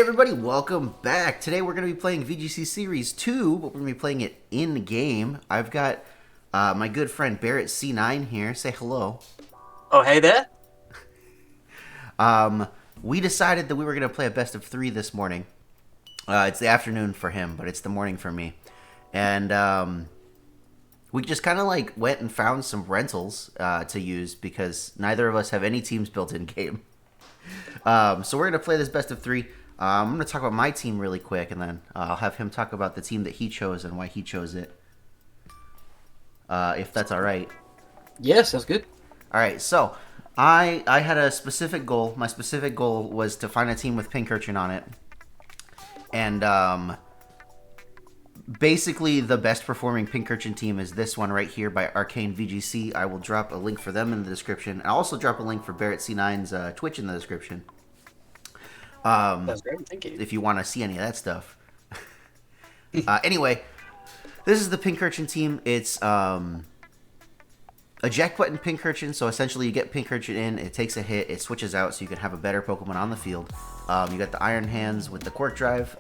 everybody, welcome back. Today we're going to be playing VGC Series 2, but we're going to be playing it in-game. I've got my good friend Barrett C9 here. Say hello. Oh, hey there. We decided that we were going to play a best of 3 this morning. It's the afternoon for him, but it's the morning for me. And we just kind of like went and found some rentals to use because neither of us have any teams built in-game. So we're going to play this best of 3. I'm going to talk about my team really quick, and then I'll have him talk about the team that he chose and why he chose it. If that's all right. Yes, that's good. All right, so I had a specific goal. My specific goal was to find a team with Pincurchin on it. And basically the best performing Pincurchin team is this one right here by Arcane VGC. I will drop a link for them in the description. I'll also drop a link for Barrett C9's Twitch in the description. That's great, thank you. If you want to see any of that stuff. Anyway, this is the Pincurchin team. It's eject button Pincurchin, so essentially you get Pincurchin in, it takes a hit, it switches out so you can have a better Pokemon on the field. You got the Iron Hands with the Quark Drive.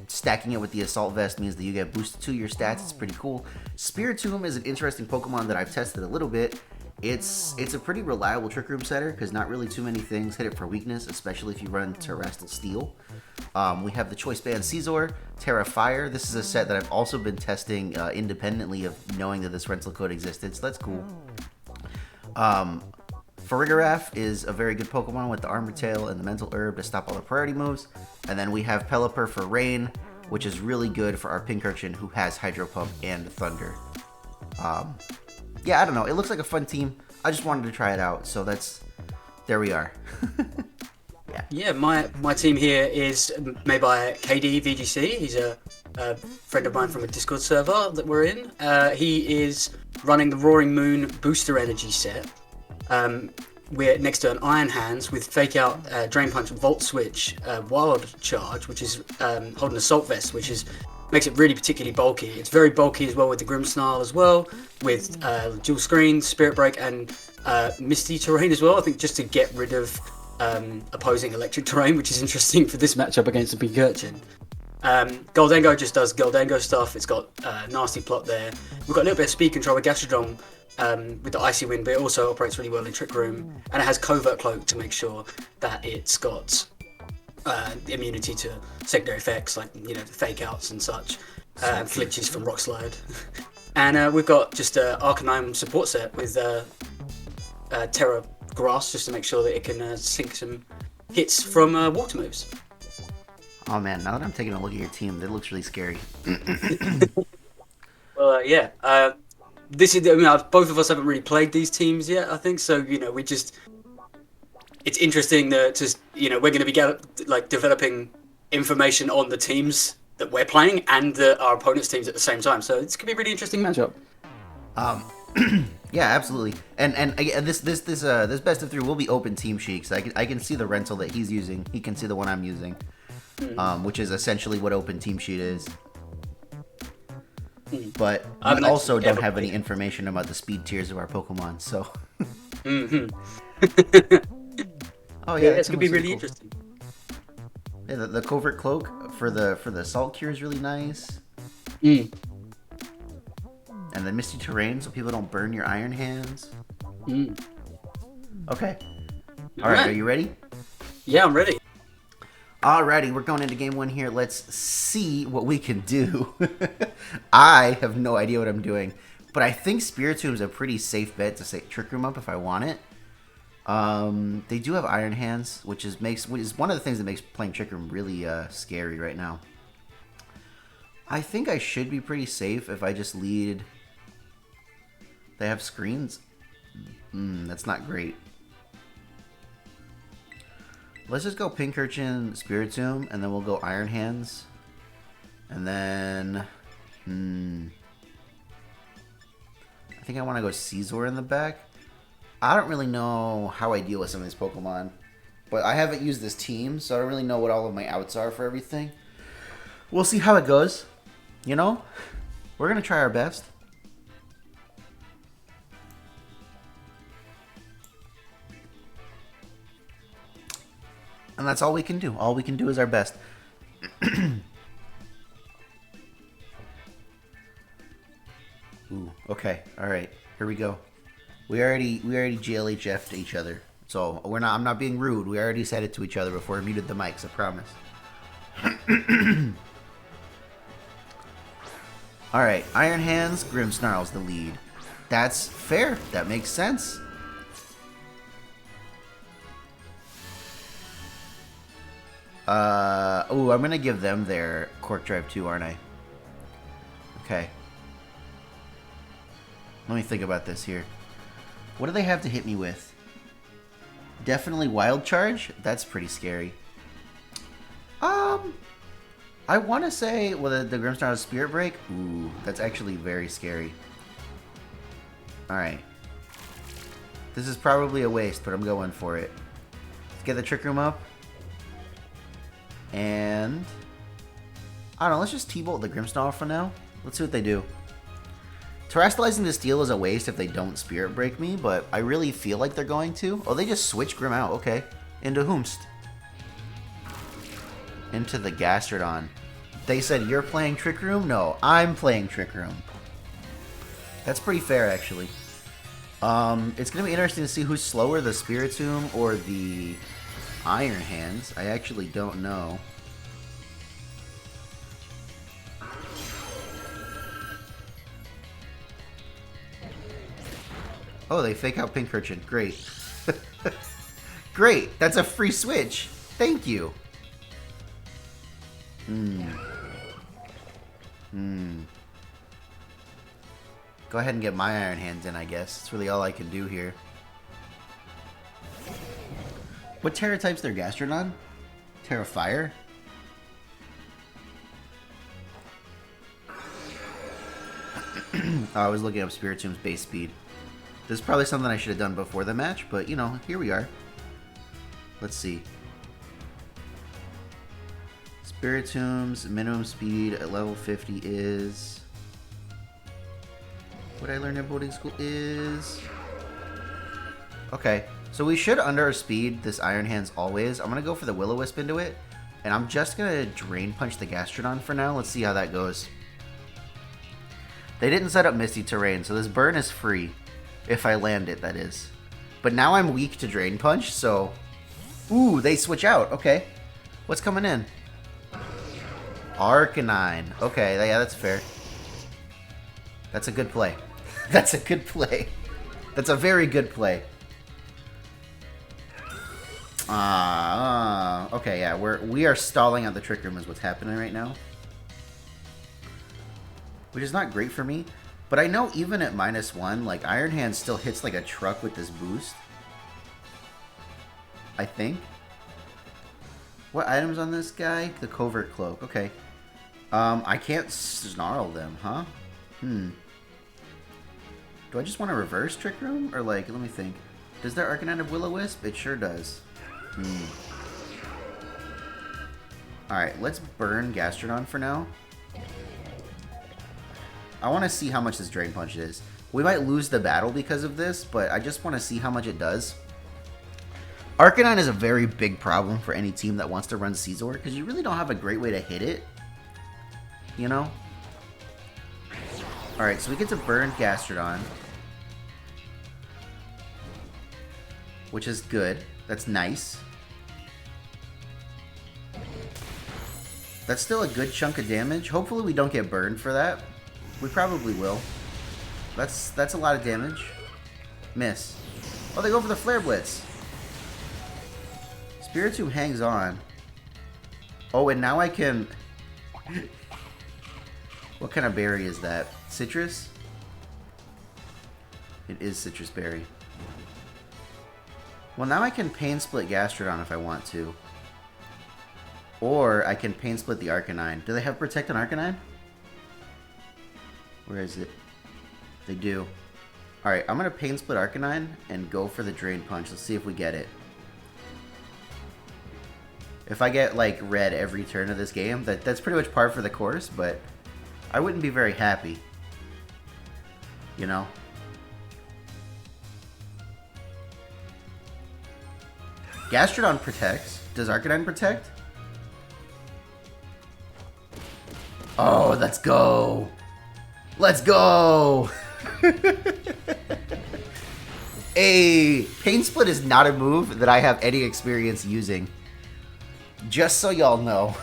Stacking it with the Assault Vest means that you get boosted to your stats. It's pretty cool. Spiritomb is an interesting Pokemon that I've tested a little bit. It's a pretty reliable Trick Room setter because not really too many things hit it for weakness, especially if you run Terrestrial Steel. We have the Choice Band Caesar, Terra Fire. This is a set that I've also been testing independently of knowing that this rental code existed, so that's cool. Farigiraf is a very good Pokemon with the Armor Tail and the Mental Herb to stop all the priority moves. And then we have Pelipper for Rain, which is really good for our Pincurchin who has Hydro Pump and Thunder. Yeah, I don't know. It looks like a fun team. I just wanted to try it out, so there we are. Yeah, my team here is made by KD VGC. He's a friend of mine from a Discord server that we're in. He is running the Roaring Moon Booster Energy set. We're next to an Iron Hands with Fake Out, Drain Punch, Volt Switch, Wild Charge, which is holding Assault Vest, which makes it really particularly bulky. It's very bulky as well with the Grimmsnarl as well, with Dual Screen, Spirit Break, and Misty Terrain as well. I think just to get rid of opposing electric terrain, which is interesting for this matchup against the Pincurchin. Goldengo just does Goldengo stuff. It's got nasty plot there. We've got a little bit of speed control with Gastrodon with the Icy Wind, but it also operates really well in Trick Room, and it has Covert Cloak to make sure that it's got immunity to secondary effects like the fake outs and such, glitches from Rock Slide. And we've got just an Arcanine support set with Terra Grass just to make sure that it can sink some hits from water moves. Oh man, now that I'm taking a look at your team, it looks really scary. Well, yeah. This is both of us haven't really played these teams yet, I think. So we just. It's interesting that we're going to be developing information on the teams that we're playing and our opponents' teams at the same time. So it's going to be a really interesting matchup. Yeah, absolutely. And this best of 3 will be open team sheet. So I can see the rental that he's using. He can see the one I'm using, which is essentially what open team sheet is. But we also don't have any information about the speed tiers of our Pokemon, so. Oh yeah, it's gonna be really interesting. Yeah, the Covert Cloak for the Assault Cure is really nice. And the Misty Terrain, so people don't burn your Iron Hands. Okay. All right, are you ready? Yeah, I'm ready. Alrighty, we're going into game 1 here. Let's see what we can do. I have no idea what I'm doing, but I think Spiritomb is a pretty safe bet to say Trick Room up if I want it. They do have Iron Hands, which is one of the things that makes playing Trick Room really scary right now. I think I should be pretty safe if I just lead. They have screens. That's not great. Let's just go Pincurchin, Spiritomb, and then we'll go Iron Hands. And then... I think I want to go Caesar in the back. I don't really know how I deal with some of these Pokemon. But I haven't used this team, so I don't really know what all of my outs are for everything. We'll see how it goes. We're going to try our best. And that's all we can do. All we can do is our best. Ooh, okay. All right. Here we go. We already GLHF'd each other. So I'm not being rude. We already said it to each other before we muted the mics, I promise. All right. Iron Hands, Grimmsnarl's the lead. That's fair. That makes sense. Oh, I'm gonna give them their Cork Drive too, aren't I? Okay. Let me think about this here. What do they have to hit me with? Definitely Wild Charge? That's pretty scary. I want to say, well, the Grimmsnarl has Spirit Break? Ooh, that's actually very scary. Alright. This is probably a waste, but I'm going for it. Let's get the Trick Room up. And I don't know, let's just T-Bolt the Grimmsnarl for now. Let's see what they do. Terastallizing the Steel is a waste if they don't Spirit Break me, but I really feel like they're going to. Oh, they just switch Grim out. Okay. Into Whomst. Into the Gastrodon. They said, you're playing Trick Room? No, I'm playing Trick Room. That's pretty fair, actually. It's going to be interesting to see who's slower, the Spiritomb or the Iron Hands. I actually don't know. Oh, they fake out Pincurchin. Great. Great. That's a free switch. Thank you. Go ahead and get my Iron Hands in, I guess. That's really all I can do here. What Terra type's their Gastrodon? Terra Fire? Oh, I was looking up Spiritomb's base speed. This is probably something I should have done before the match, but, you know, here we are. Let's see. Spiritomb's minimum speed at level 50 is... What I learned at boarding school is... Okay, so we should underspeed this Iron Hands always. I'm going to go for the Will-O-Wisp into it, and I'm just going to Drain Punch the Gastrodon for now. Let's see how that goes. They didn't set up Misty Terrain, so this burn is free. If I land it, that is. But now I'm weak to Drain Punch, so... Ooh, they switch out. Okay. What's coming in? Arcanine. Okay, yeah, that's fair. That's a good play. That's a good play. That's a very good play. Okay, yeah, we are stalling out the Trick Room is what's happening right now. Which is not great for me. But I know even at -1, like, Iron Hand still hits like a truck with this boost. I think. What items on this guy? The Covert Cloak. Okay. I can't snarl them, huh? Do I just want to reverse Trick Room? Or, like, let me think. Does their Arcanine have Will-O-Wisp? It sure does. Alright, let's burn Gastrodon for now. I want to see how much this Drain Punch is. We might lose the battle because of this, but I just want to see how much it does. Arcanine is a very big problem for any team that wants to run Scizor, because you really don't have a great way to hit it. You know? Alright, so we get to burn Gastrodon. Which is good. That's nice. That's still a good chunk of damage. Hopefully we don't get burned for that. We probably will. That's a lot of damage. Miss. Oh, they go for the Flare Blitz. Spiritomb hangs on. Oh, and now I can... What kind of berry is that? Citrus? It is Citrus Berry. Well, now I can Pain Split Gastrodon if I want to. Or I can Pain Split the Arcanine. Do they have Protect on Arcanine? Where is it? They do. Alright, I'm going to Pain Split Arcanine and go for the Drain Punch. Let's see if we get it. If I get, like, red every turn of this game, that's pretty much par for the course, but I wouldn't be very happy. You know? Gastrodon protects. Does Arcanine protect? Oh, let's go! Let's go! Pain Split is not a move that I have any experience using. Just so y'all know.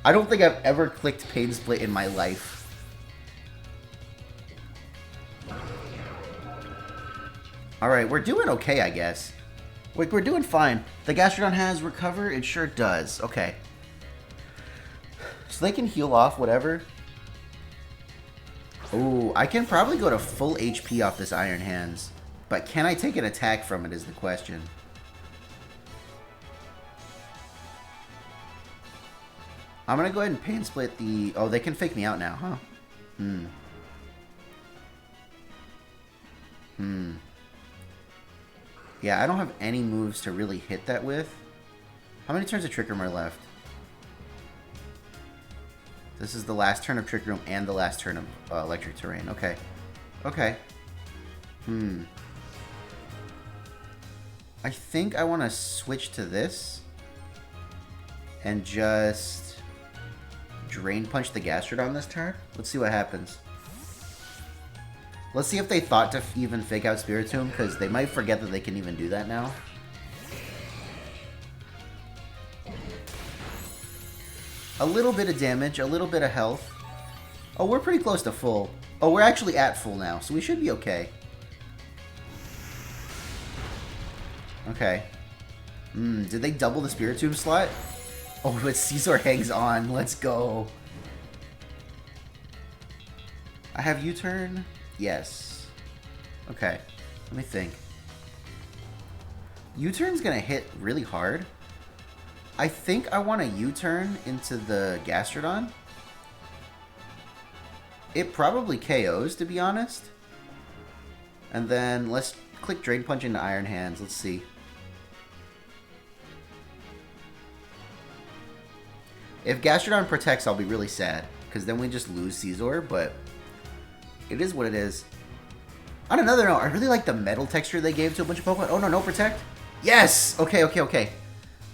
I don't think I've ever clicked Pain Split in my life. Alright, we're doing okay, I guess. Like, we're doing fine. The Gastrodon has Recover? It sure does. Okay. So they can heal off whatever. Oh, I can probably go to full HP off this Iron Hands. But can I take an attack from it is the question. I'm going to go ahead and Pain Split the... Oh, they can fake me out now, huh? Yeah, I don't have any moves to really hit that with. How many turns of Trick Room are left? This is the last turn of Trick Room and the last turn of Electric Terrain. Okay. Okay. I think I want to switch to this. And just... Drain Punch the Gastrodon this turn. Let's see what happens. Let's see if they thought to even fake out Spiritomb, because they might forget that they can even do that now. A little bit of damage, a little bit of health. Oh, we're pretty close to full. Oh, we're actually at full now, so we should be okay. Okay. Did they double the Spiritomb slot? Oh, but Scizor hangs on. Let's go. I have U-turn. Yes. Okay. Let me think. U-turn's gonna hit really hard. I think I want to U-turn into the Gastrodon. It probably KOs, to be honest. And then let's click Drain Punch into Iron Hands. Let's see. If Gastrodon protects, I'll be really sad, because then we just lose Scizor, but it is what it is. On another note, I really like the metal texture they gave to a bunch of Pokemon. Oh, no, no protect? Yes! Okay, okay, okay.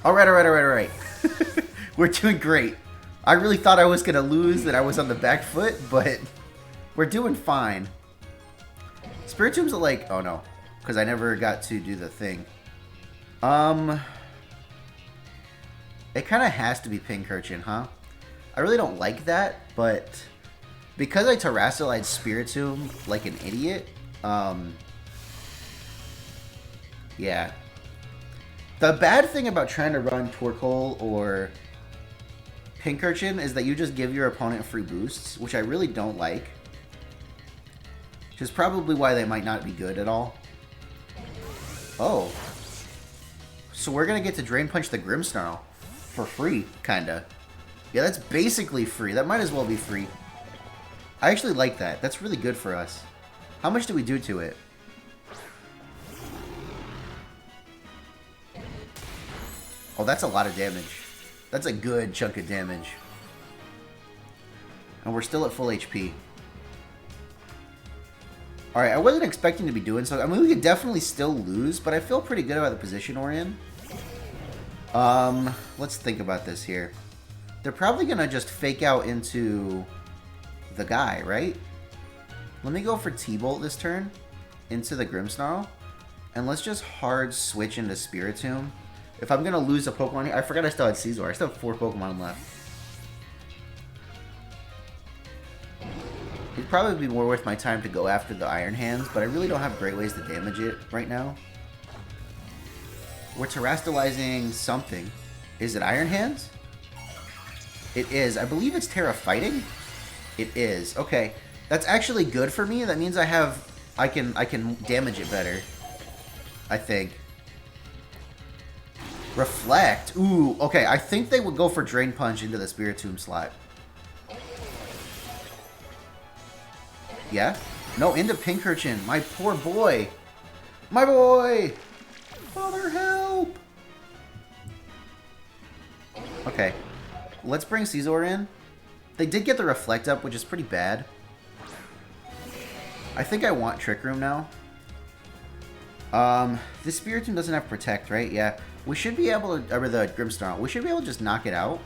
Alright. We're doing great. I really thought I was going to lose, that I was on the back foot, but we're doing fine. Spiritomb's like... Oh, no. Because I never got to do the thing. It kind of has to be Pincurchin, huh? I really don't like that, but... Because I Terrasillized Spiritomb like an idiot, yeah. The bad thing about trying to run Torkoal or Pincurchin is that you just give your opponent free boosts, which I really don't like. Which is probably why they might not be good at all. Oh. So we're going to get to Drain Punch the Grimmsnarl for free, kinda. Yeah, that's basically free. That might as well be free. I actually like that. That's really good for us. How much do we do to it? Oh, that's a lot of damage. That's a good chunk of damage. And we're still at full HP. Alright, I wasn't expecting to be doing so. I mean, we could definitely still lose, but I feel pretty good about the position we're in. Let's think about this here. They're probably going to just fake out into... the guy, right? Let me go for T-Bolt this turn into the Grimmsnarl, and let's just hard switch into Spiritomb. If I'm gonna lose a Pokemon here, I forgot I still had Scizor. I still have 4 Pokemon left. It'd probably be more worth my time to go after the Iron Hands, but I really don't have great ways to damage it right now. We're Terrastalizing something. Is it Iron Hands? It is. I believe it's Terra Fighting. It is. Okay. That's actually good for me. That means I can damage it better. I think. Reflect. Ooh, okay. I think they would go for Drain Punch into the Spiritomb slot. Yeah? No, into Pincurchin. My poor boy. My boy! Father, help! Okay. Let's bring Scizor in. They did get the Reflect up, which is pretty bad. I think I want Trick Room now. This Spiritomb doesn't have Protect, right? Yeah. We should be able to, or the Grimmsnarl, we should be able to just knock it out.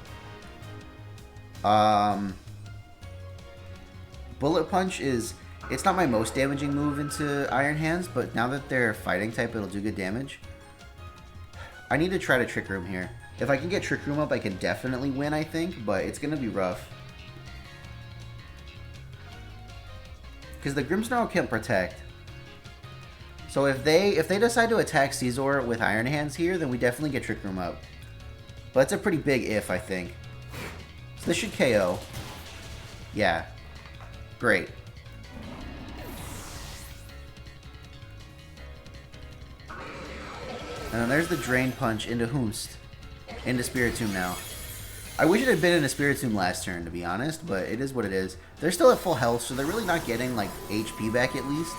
Bullet Punch is, it's not my most damaging move into Iron Hands, but now that they're fighting type, it'll do good damage. I need to try to Trick Room here. If I can get Trick Room up, I can definitely win, I think, but it's going to be rough. Because the Grimmsnarl can't protect. So if they decide to attack Caesar with Iron Hands here, then we definitely get Trick Room up. But it's a pretty big if, I think. So this should KO. Yeah. Great. And then there's the Drain Punch into Hoomst. Into Spiritomb now. I wish it had been in a Spiritomb last turn, to be honest, but it is what it is. They're still at full health, so they're really not getting, like, HP back at least.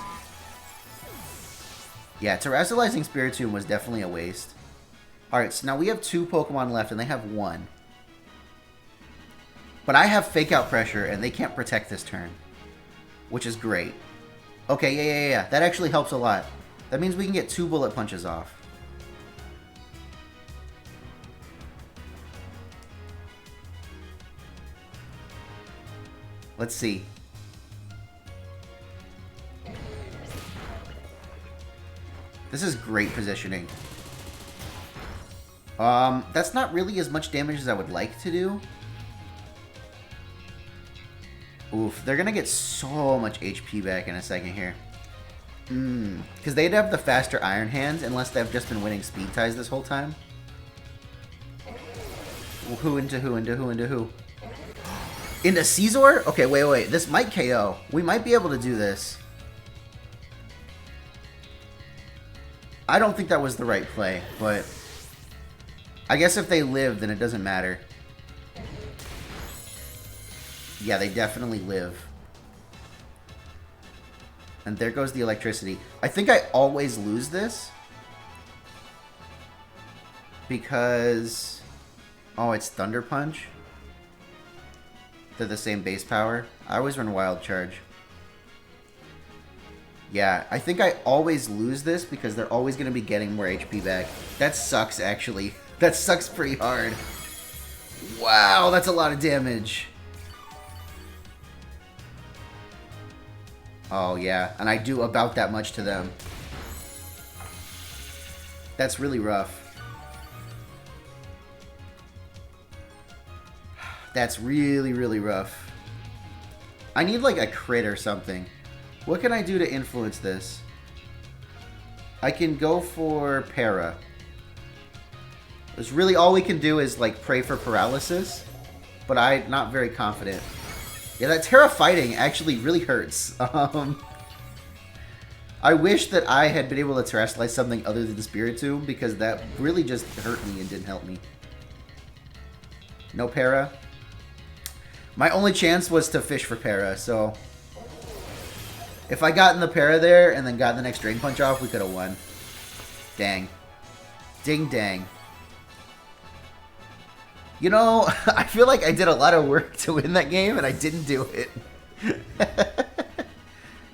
Yeah, Terrestrializing Spiritomb was definitely a waste. Alright, so now we have 2 Pokemon left, and they have 1. But I have Fake Out Pressure, and they can't protect this turn. Which is great. Okay, yeah. That actually helps a lot. That means we can get 2 Bullet Punches off. Let's see. This is great positioning. That's not really as much damage as I would like to do. Oof, they're gonna get so much HP back in a second here. Because they'd have the faster Iron Hands unless they've just been winning Speed Ties this whole time. Who into who into who into who? Into Caesar? Okay, wait. This might KO. We might be able to do this. I don't think that was the right play, but I guess if they live, then it doesn't matter. Yeah, they definitely live. And there goes the electricity. I think I always lose this. Because... Oh, it's Thunder Punch? They're the same base power. I always run Wild Charge. Yeah, I think I always lose this because they're always going to be getting more HP back. That sucks, actually. That sucks pretty hard. Wow, that's a lot of damage. Oh, yeah. And I do about that much to them. That's really rough. That's really, really rough. I need, like, a crit or something. What can I do to influence this? I can go for Para. It's really all we can do is, like, pray for paralysis. But I'm not very confident. Yeah, that Terra Fighting actually really hurts. I wish that I had been able to terrestrialize something other than the Spiritomb, because that really just hurt me and didn't help me. No Para. My only chance was to fish for Para, so... If I got in the Para there and then got the next Drain Punch off, we could have won. Dang. Ding dang. You know, I feel like I did a lot of work to win that game, and I didn't do it.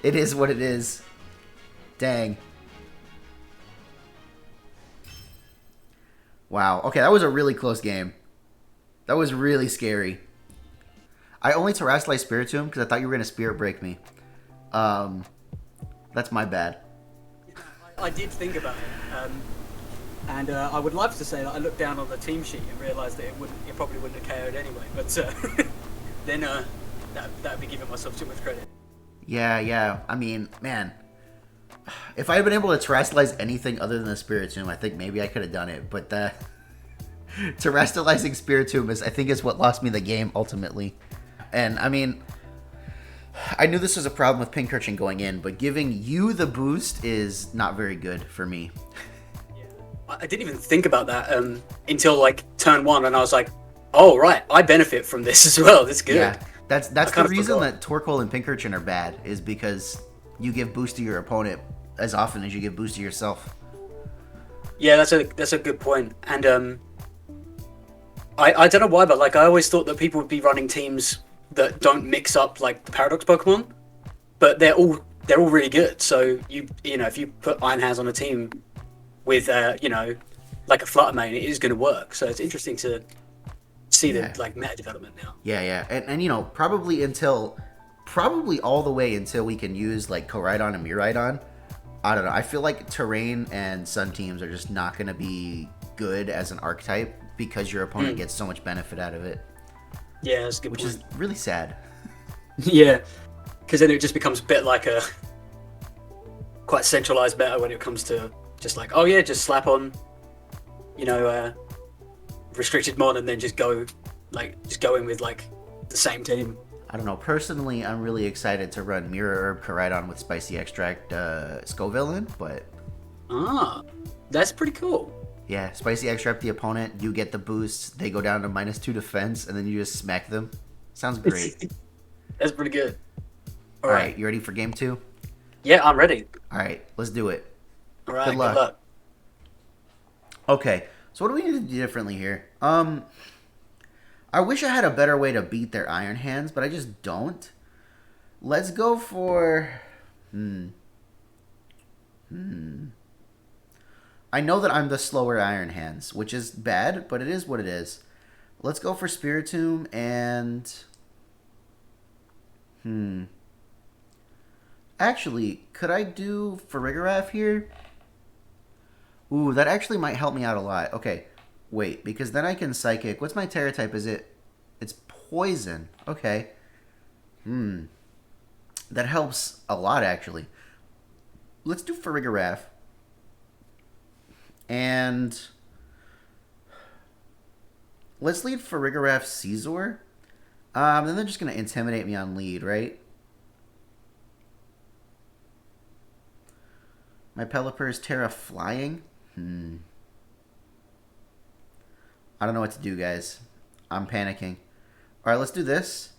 It is what it is. Dang. Wow. Okay, that was a really close game. That was really scary. I only terrestrialized Spiritomb because I thought you were going to Spirit Break me. That's my bad. I did think about it. And I would love to say that I looked down on the team sheet and realised that it probably wouldn't have KO'd anyway. But then that'd be giving myself too much credit. Yeah. I mean, man, if I had been able to terrestrialize anything other than the Spiritomb, I think maybe I could have done it. But terrestrializing Spiritomb I think is what lost me the game ultimately. And I mean, I knew this was a problem with Pincurchin going in, but giving you the boost is not very good for me. I didn't even think about that until like turn 1, and I was like, "Oh right, I benefit from this as well. That's good." Yeah, that's the reason that Torkoal and Pincurchin are bad, is because you give boost to your opponent as often as you give boost to yourself. Yeah, that's a good point. And I don't know why, but like I always thought that people would be running teams that don't mix up like the Paradox Pokemon, but they're all really good. So you know if you put Iron Hands on a team with like a Flutter main, it is going to work. So it's interesting to see the like meta development now. Yeah. And you know, probably all the way until we can use like Koraidon and Miraidon. I don't know. I feel like Terrain and Sun teams are just not going to be good as an archetype because your opponent gets so much benefit out of it. Yeah, that's a good which point. is really sad. Yeah, because then it just becomes a bit like a quite centralized meta when it comes to just like, oh yeah, just slap on, you know, restricted mon and then just go in with like the same team. I don't know. Personally, I'm really excited to run Mirror Herb Koraidon with Spicy Extract Scoville, but... That's pretty cool. Yeah, Spicy Extract the opponent, you get the boost, they go down to -2 defense, and then you just smack them. Sounds great. That's pretty good. All right, you ready for game 2? Yeah, I'm ready. All right, let's do it. All right, good luck. Okay, so what do we need to do differently here? I wish I had a better way to beat their Iron Hands, but I just don't. Let's go for... I know that I'm the slower Iron Hands, which is bad, but it is what it is. Let's go for Spiritomb and... Actually, could I do Farigiraf here? Ooh, that actually might help me out a lot. Okay, wait, because then I can Psychic. What's my Terra type? Is it... It's Poison. Okay. That helps a lot, actually. Let's do Farigiraf. And... let's lead Farigiraf Caesar. Then they're just going to intimidate me on lead, right? My Pelipper is Terra Flying. I don't know what to do, guys. I'm panicking. Alright, let's do this.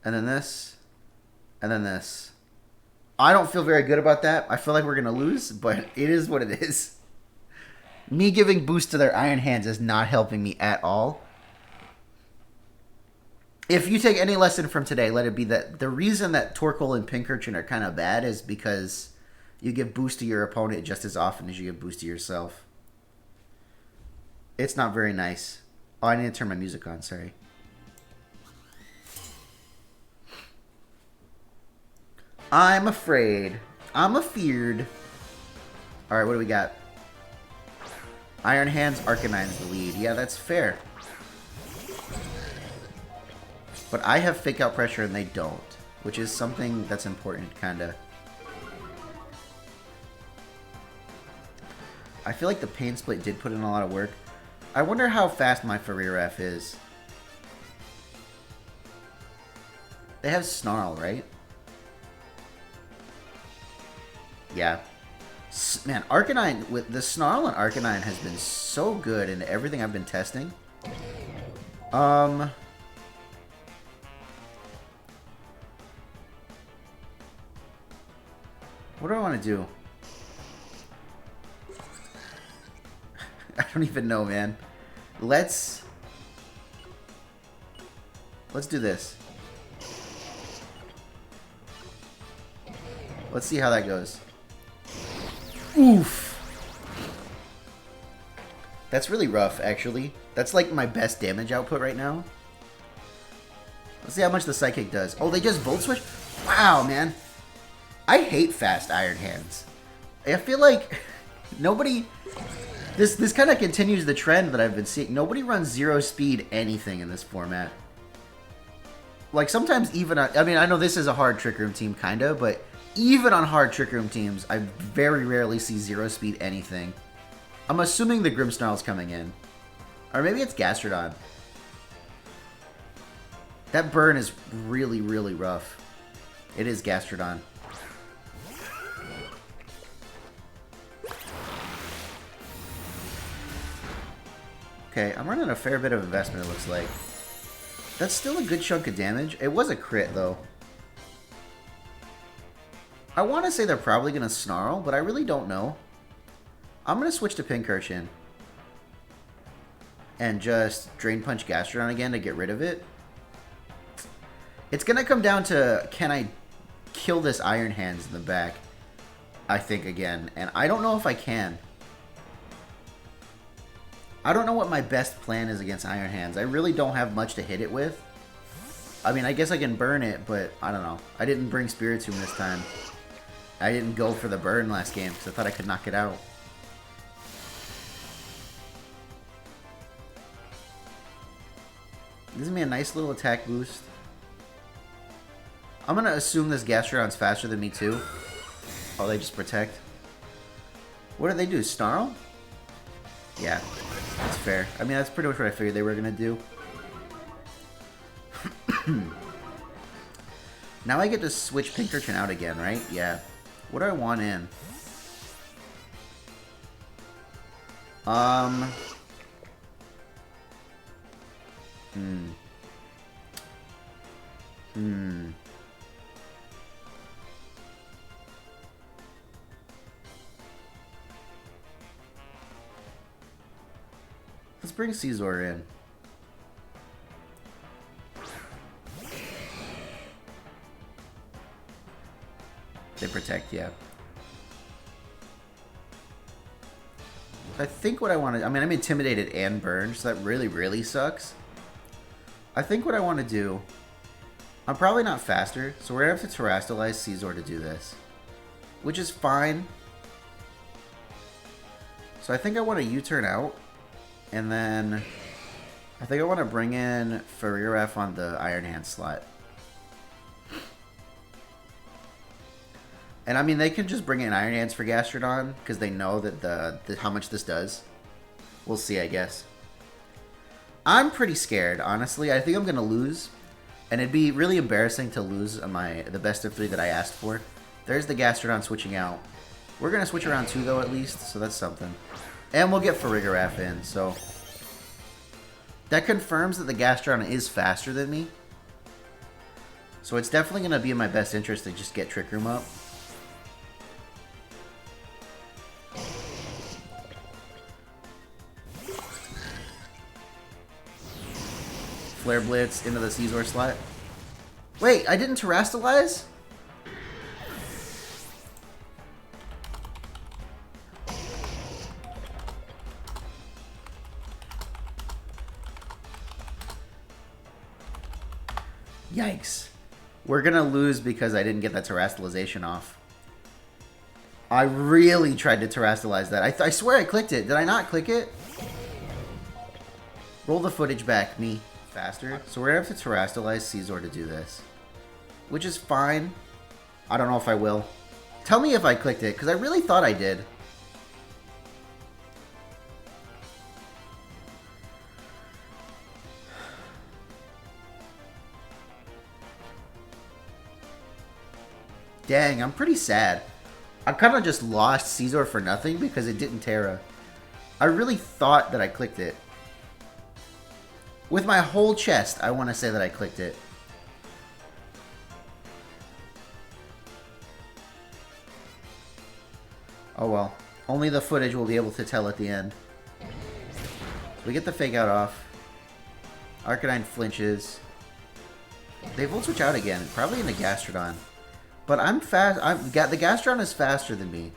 And then this. And then this. I don't feel very good about that. I feel like we're going to lose, but it is what it is. Me giving boost to their Iron Hands is not helping me at all. If you take any lesson from today, let it be that the reason that Torkoal and Pincurchin are kind of bad is because you give boost to your opponent just as often as you give boost to yourself. It's not very nice. Oh, I need to turn my music on, sorry. I'm afraid. I'm afeared. Alright, what do we got? Iron Hands, Arcanine's the lead. Yeah, that's fair. But I have Fake Out Pressure and they don't, which is something that's important, kinda. I feel like the Pain Split did put in a lot of work. I wonder how fast my Farigiraf is. They have Snarl, right? Yeah. Man, Arcanine, with the Snarl on Arcanine has been so good in everything I've been testing. What do I want to do? I don't even know, man. Let's do this. Let's see how that goes. Oof. That's really rough, actually. That's like my best damage output right now. Let's see how much the Psychic does. Oh, they just Volt Switch? Wow, man. I hate fast Iron Hands. I feel like nobody... This kind of continues the trend that I've been seeing. Nobody runs 0 speed anything in this format. Like, sometimes even... I mean, I know this is a hard Trick Room team, kind of, but even on hard Trick Room teams, I very rarely see 0 speed anything. I'm assuming the Grimmsnarl's coming in. Or maybe it's Gastrodon. That burn is really, really rough. It is Gastrodon. Okay, I'm running a fair bit of investment, it looks like. That's still a good chunk of damage. It was a crit, though. I want to say they're probably going to Snarl, but I really don't know. I'm going to switch to Pincurchin. And just Drain Punch Gastrodon again to get rid of it. It's going to come down to, can I kill this Iron Hands in the back? I think, again. And I don't know if I can. I don't know what my best plan is against Iron Hands. I really don't have much to hit it with. I mean, I guess I can burn it, but I don't know. I didn't bring Spiritomb this time. I didn't go for the burn last game because I thought I could knock it out. This is me a nice little attack boost. I'm going to assume this Gastrodon's faster than me too. Oh, they just protect. What do they do? Snarl? Yeah, that's fair. I mean, that's pretty much what I figured they were going to do. Now I get to switch Pincurchin out again, right? Yeah. What do I want in? Let's bring Caesar in. They protect, yeah. I think what I want to... I mean, I'm intimidated and burned, so that really, really sucks. I think what I want to do... I'm probably not faster, so we're going to have to Terrastalize Caesar to do this. Which is fine. So I think I want to U-turn out. And then... I think I want to bring in Farirath on the Iron Hand slot. And I mean, they can just bring in Iron Hands for Gastrodon, because they know that how much this does. We'll see, I guess. I'm pretty scared, honestly. I think I'm going to lose. And it'd be really embarrassing to lose the best of 3 that I asked for. There's the Gastrodon switching out. We're going to switch around 2, though, at least, so that's something. And we'll get Farigiraf in, so... That confirms that the Gastrodon is faster than me. So it's definitely going to be in my best interest to just get Trick Room up. Flare Blitz into the Caesar slot. Wait, I didn't Terrastalize? Yikes. We're gonna lose because I didn't get that Terrastalization off. I really tried to Terrastalize that. I swear I clicked it. Did I not click it? Roll the footage back, me. Faster. So we're gonna have to Terrastalize Caesar to do this. Which is fine. I don't know if I will. Tell me if I clicked it, because I really thought I did. Dang, I'm pretty sad. I kind of just lost Caesar for nothing because it didn't Terra. I really thought that I clicked it. With my whole chest, I want to say that I clicked it. Oh well. Only the footage will be able to tell at the end. So we get the fake out off. Arcanine flinches. They Volt Switch out again, probably into Gastrodon. But I'm fast. The Gastrodon is faster than me.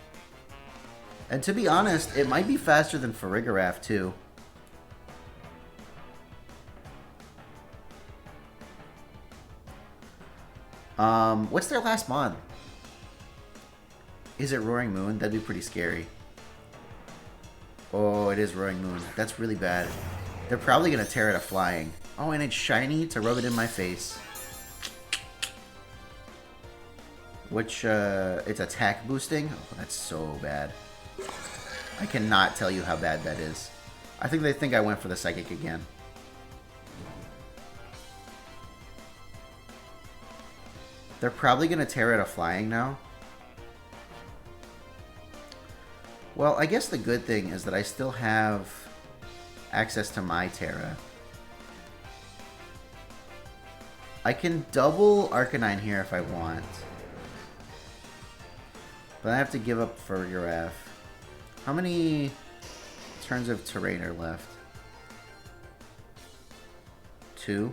And to be honest, it might be faster than Farigiraf too. What's their last mod? Is it Roaring Moon? That'd be pretty scary. Oh, it is Roaring Moon. That's really bad. They're probably going to tear it a flying. Oh, and it's shiny to rub it in my face. Which, it's attack boosting? Oh, that's so bad. I cannot tell you how bad that is. I think they think I went for the Psychic again. They're probably going to tear it a flying now. Well, I guess the good thing is that I still have access to my Terra. I can double Arcanine here if I want. But I have to give up for Farigiraf. How many turns of terrain are left? 2?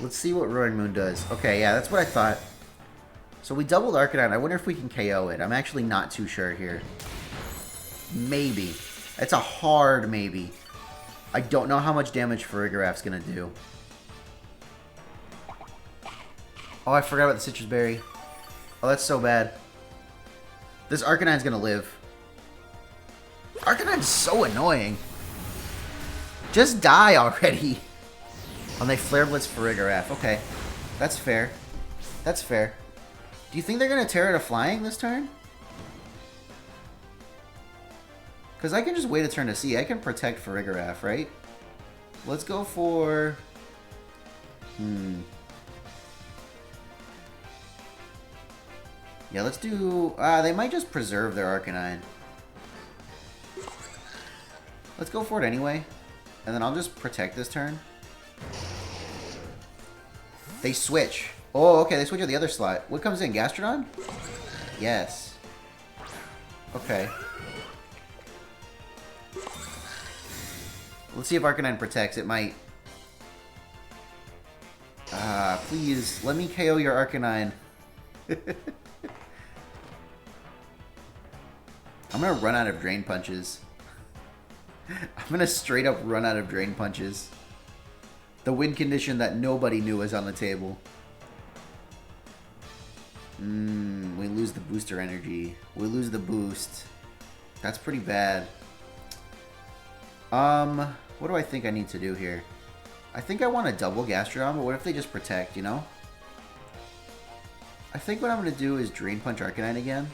Let's see what Roaring Moon does. Okay, yeah, that's what I thought. So we doubled Arcanine. I wonder if we can KO it. I'm actually not too sure here. Maybe. It's a hard maybe. I don't know how much damage Farigiraf's gonna do. Oh, I forgot about the Citrus Berry. Oh, that's so bad. This Arcanine's gonna live. Arcanine's so annoying. Just die already. And they Flare Blitz Farigiraf. Okay. That's fair. That's fair. Do you think they're gonna tear it a flying this turn? Because I can just wait a turn to see. I can protect Farigiraf, right? Let's go for... Yeah, let's do... they might just preserve their Arcanine. Let's go for it anyway. And then I'll just protect this turn. They switch. Oh, okay, they switch to the other slot. What comes in? Gastrodon? Yes. Okay. Let's see if Arcanine protects. It might. Please, let me KO your Arcanine. I'm gonna run out of Drain Punches. I'm gonna straight up run out of Drain Punches. The win condition that nobody knew was on the table. We lose the booster energy. We lose the boost. That's pretty bad. What do I think I need to do here? I think I want to double Gastrodon, but what if they just protect, you know? I think what I'm going to do is Drain Punch Arcanine again.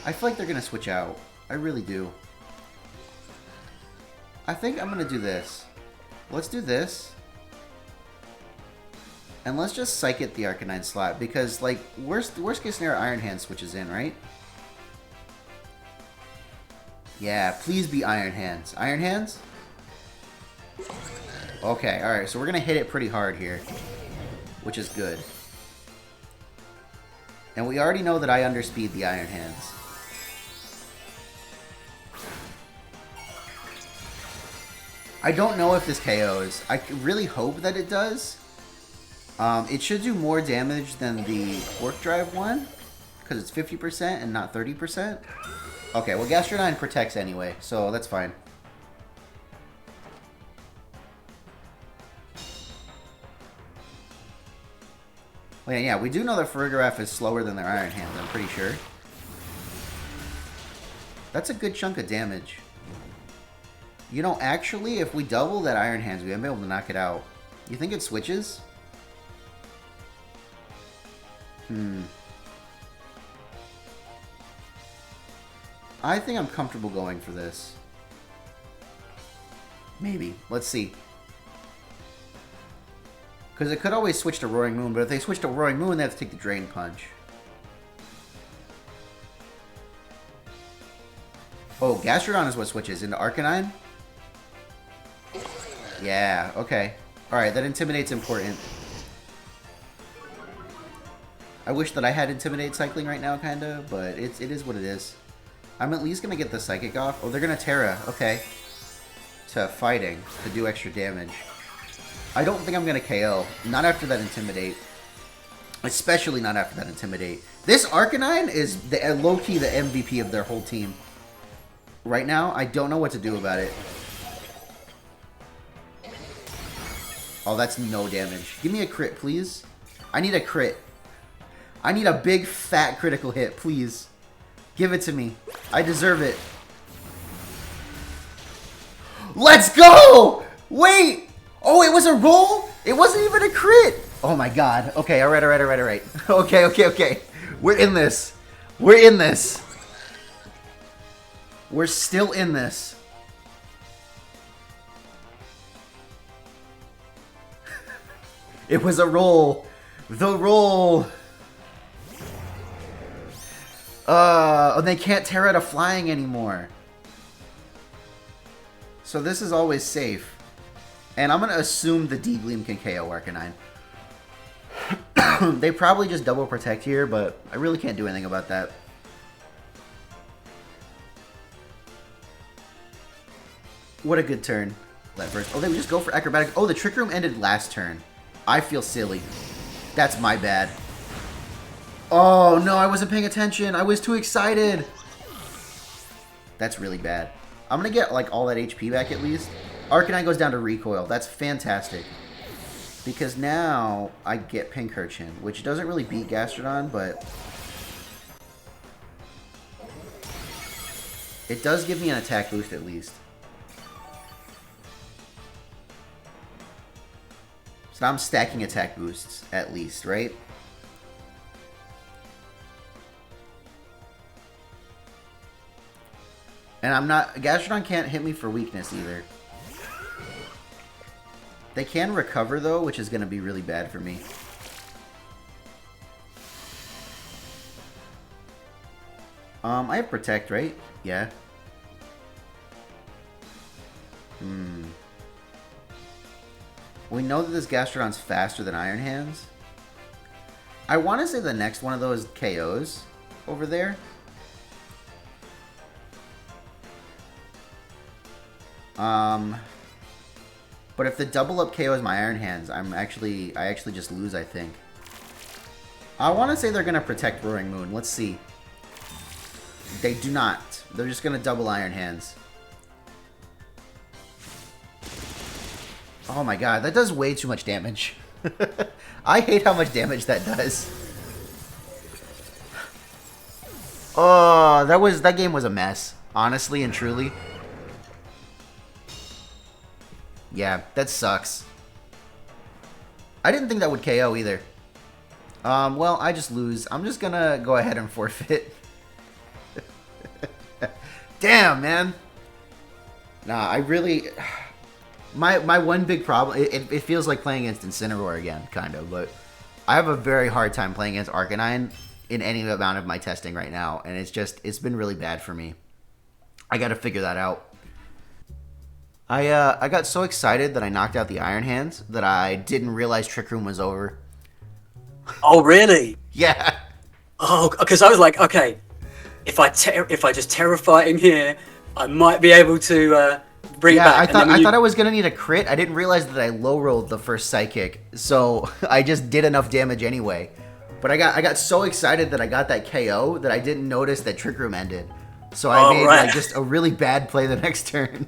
I feel like they're going to switch out. I really do. I think I'm going to do this. Let's do this. And let's just Psychic the Arcanine slot, because, like, worst case scenario, Iron Hand switches in, right? Yeah, please be Iron Hands. Iron Hands? Okay, alright, so we're gonna hit it pretty hard here, which is good. And we already know that I underspeed the Iron Hands. I don't know if this KOs. I really hope that it does. It should do more damage than the Quark Drive one, because it's 50% and not 30%. Okay, well, Gastrodon protects anyway, so that's fine. Well, yeah, we do know that Farigiraf is slower than their Iron Hands, I'm pretty sure. That's a good chunk of damage. You know, actually, if we double that Iron Hands, we might be able to knock it out. You think it switches? I think I'm comfortable going for this. Maybe. Let's see. Because it could always switch to Roaring Moon, but if they switch to Roaring Moon, they have to take the Drain Punch. Oh, Gastrodon is what switches into Arcanine? Yeah, okay. Alright, that Intimidate's important. I wish that I had Intimidate cycling right now, kinda, but it is what it is. I'm at least gonna get the Psychic off. Oh, they're gonna Terra. Okay. To Fighting, to do extra damage. I don't think I'm gonna KO. Not after that Intimidate. Especially not after that Intimidate. This Arcanine is low-key the MVP of their whole team. Right now, I don't know what to do about it. Oh, that's no damage. Give me a crit, please. I need a crit. I need a big, fat critical hit, please. Give it to me. I deserve it. Let's go! Wait! Oh, it was a roll? It wasn't even a crit! Oh my god. Okay, alright. Okay. We're in this. We're in this. We're still in this. It was a roll. The roll. And they can't tear out a flying anymore. So this is always safe. And I'm going to assume the D-Gleam can KO Arcanine. They probably just double protect here, but I really can't do anything about that. What a good turn. Let first. Oh, they would just go for acrobatic. Oh, the Trick Room ended last turn. I feel silly. That's my bad. Oh, no, I wasn't paying attention. I was too excited. That's really bad. I'm going to get, like, all that HP back at least. Arcanine goes down to recoil. That's fantastic. Because now I get Pincurchin, which doesn't really beat Gastrodon, but it does give me an attack boost at least. So now I'm stacking attack boosts at least, right? And I'm not... Gastrodon can't hit me for weakness either. They can recover, though, which is going to be really bad for me. I have Protect, right? Yeah. We know that this Gastrodon's faster than Iron Hands. I want to say the next one of those KOs over there. But if the double up KOs my Iron Hands, I actually just lose, I think. I want to say they're going to protect Roaring Moon. Let's see. They do not. They're just going to double Iron Hands. Oh my god, that does way too much damage. I hate how much damage that does. Oh, that game was a mess. Honestly and truly. Yeah, that sucks. I didn't think that would KO either. Well, I just lose. I'm just gonna go ahead and forfeit. Damn, man. Nah, I really... My one big problem... It feels like playing against Incineroar again, kind of, but I have a very hard time playing against Arcanine in any amount of my testing right now, and it's been really bad for me. I gotta figure that out. I got so excited that I knocked out the Iron Hands that I didn't realize Trick Room was over. Oh, really? Yeah. Oh, because I was like, okay, if I just Terrify in here, I might be able to bring it back. I thought I was gonna need a crit. I didn't realize that I low rolled the first Psychic, so I just did enough damage anyway. But I got so excited that I got that KO that I didn't notice that Trick Room ended. So I made like just a really bad play the next turn.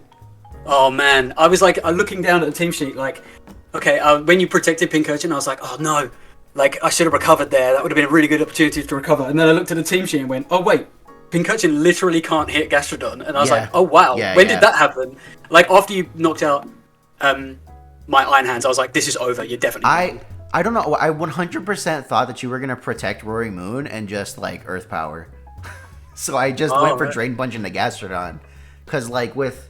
Oh man, I was like looking down at the team sheet, like, okay, when you protected Pincurchin, I was like, oh no, like I should have recovered there. That would have been a really good opportunity to recover. And then I looked at the team sheet and went, oh wait, Pincurchin literally can't hit Gastrodon. And I was like, oh wow, when did that happen? Like after you knocked out my Iron Hands, I was like, this is over. You're definitely. I don't know. I 100% thought that you were gonna protect Roaring Moon and just like Earth Power. So I just went for Drain Punch into Gastrodon, because like with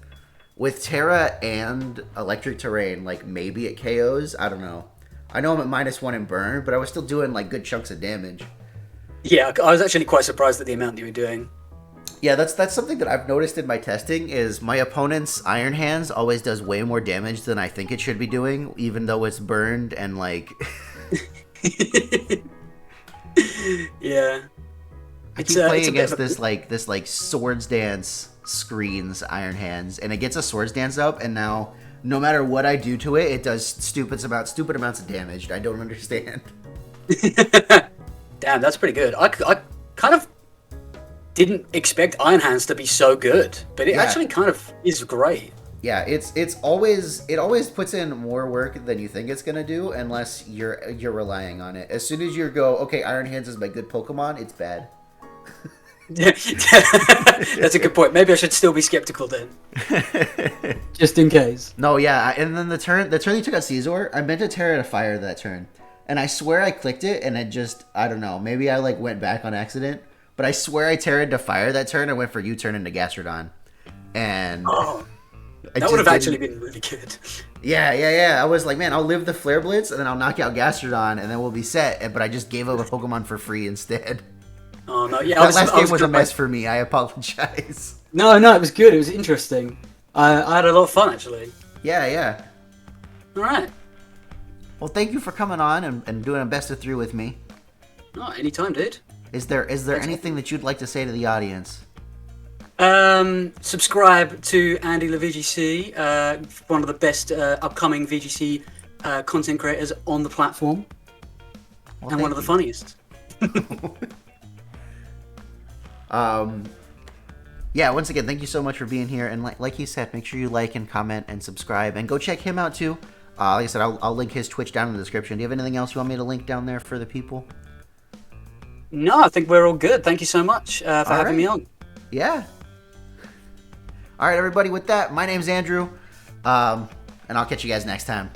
Terra and Electric Terrain, like maybe it KOs. I don't know. I know I'm at -1 in burn, but I was still doing like good chunks of damage. Yeah, I was actually quite surprised at the amount you were doing. Yeah, that's something that I've noticed in my testing is my opponent's Iron Hands always does way more damage than I think it should be doing, even though it's burned and like. Yeah. I keep playing against this Swords Dance screens Iron Hands, and it gets a Swords Dance up, and now no matter what I do to it, it does stupid amounts of damage. I don't understand. Damn, that's pretty good. I kind of didn't expect Iron Hands to be so good, but it actually kind of is great. Yeah, it always puts in more work than you think it's gonna do, unless you're relying on it. As soon as you go, okay, Iron Hands is my good Pokemon, it's bad. That's a good point. Maybe I should still be skeptical then. Just in case. No, yeah, and then the turn you took out Caesar, I meant to Terra to Fire that turn. And I swear I clicked it, and it just, I don't know, maybe I like went back on accident, but I swear I Terra to Fire that turn and went for U-turn into Gastrodon. And that would have actually been really good. Yeah. I was like, man, I'll live the Flare Blitz, and then I'll knock out Gastrodon, and then we'll be set. But I just gave up a Pokemon for free instead. Oh no, yeah. That last game was a mess for me. I apologize. No, it was good. It was interesting. I had a lot of fun actually. Yeah. All right. Well, thank you for coming on and doing a best of 3 with me. Oh, anytime, dude. Is there anything that you'd like to say to the audience? Subscribe to AndyLaVGC, one of the best upcoming VGC content creators on the platform, and one of the funniest. Yeah, once again, thank you so much for being here. And like he said, make sure you like and comment and subscribe. And go check him out, too. Like I said, I'll link his Twitch down in the description. Do you have anything else you want me to link down there for the people? No, I think we're all good. Thank you so much for having me on. Yeah. All right, everybody. With that, my name's Andrew. And I'll catch you guys next time.